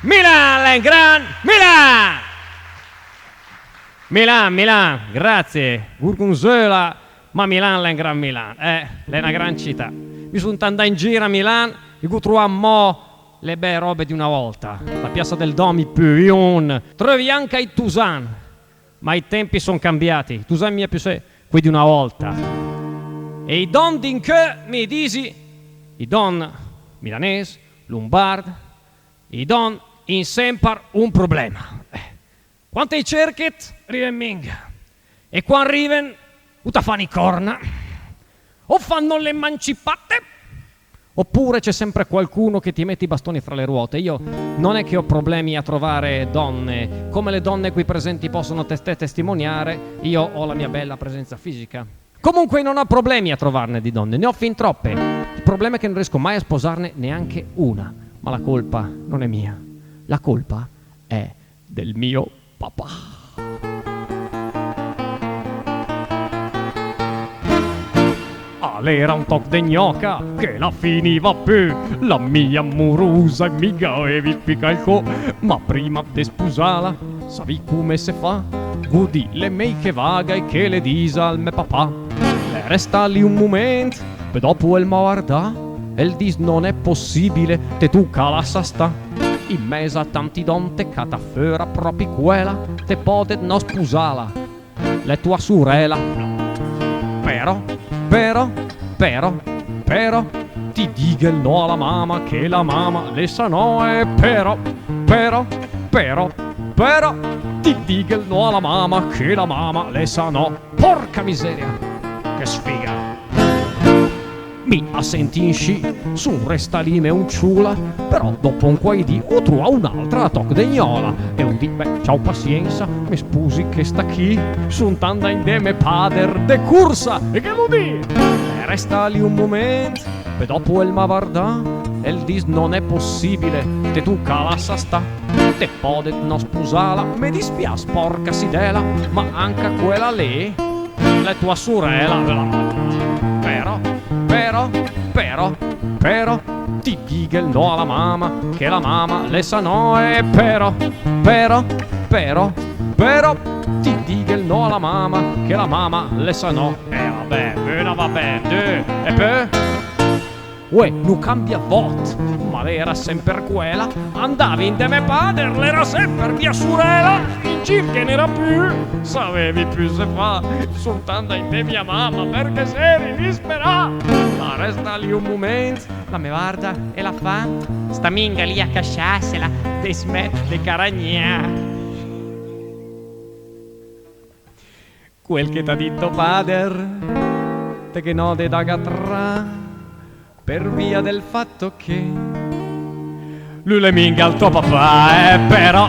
Milan, Legrand, Milan! Milan, grazie. Gorgonzola, ma Milan, Legrand, Milan. È una gran città. Mi sono andata in giro a Milan e ho trovato le belle robe di una volta. La piazza del Dom, i Purion. Trovi anche i Tusan. Ma i tempi sono cambiati. Tusan mi è più quelli di una volta. E i don d'inché mi disi, i don milanese, lombard, i don in sempre un problema. Quando i cerchet, arriven e quando arriven, fanno i corna, o fanno le emancipate, oppure c'è sempre qualcuno che ti mette i bastoni fra le ruote. Io non è che ho problemi a trovare donne, come le donne qui presenti possono testimoniare, io ho la mia bella presenza fisica. Comunque non ho problemi a trovarne di donne, ne ho fin troppe. Il problema è che non riesco mai a sposarne neanche una. Ma la colpa non è mia, la colpa è del mio papà. Era un toc de gnocca che la finiva più, la mia amorosa e mica avevi picalco, ma prima de sposala savi come se fa, gudi le mei che vaga e che le disa al me papà. Le resta lì un momento, e dopo il guarda, e il dis non è possibile, te tu calassa sta. In mezzo a tanti donte catafera proprio quella, te potet no sposala, le tua sorella. Però, ti dica il no alla mamma, che la mamma le sa no, e però, ti dica il no alla mamma, che la mamma le sa no. Porca miseria, che sfiga! Mi assenti in sci, su resta lì me un ciula, però dopo un quai di o trova un'altra toc de gnola. E un di, ciao pazienza, mi spusi che sta chi, sun tanda in de me pader de cursa, e che lo di? E resta lì un momento, e dopo il mavarda, e il dis non è possibile, te tu calassa sta. Te podet no spusala, me dispiace porca sidela, ma anche quella lì, la tua sorella. Però, ti dica il no alla mamma, che la mamma le sa no, e però, ti dica il no alla mamma, che la mamma le sa no. Vabbè, e poi? Uè, non cambia vot, ma lei era sempre quella, andavi in de me padre, l'era sempre mia sorella, in giro che n'era più, sapevi più se fa, soltanto in te mia mamma, perché sei disperata. Ma resta lì un momento, la me guarda e la fa, sta minga lì a casciarsela, te smette di caragnà. Quel che t'ha detto padre, te che no de da gatrà, per via del fatto che lui le minga al tuo papà, però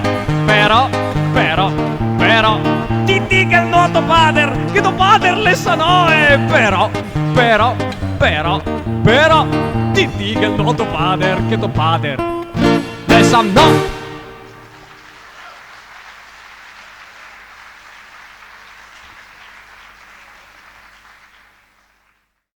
ti dica il no a tuo padre, che tuo padre le sa no, però ti dica il no a tuo padre, che tuo padre le sa no.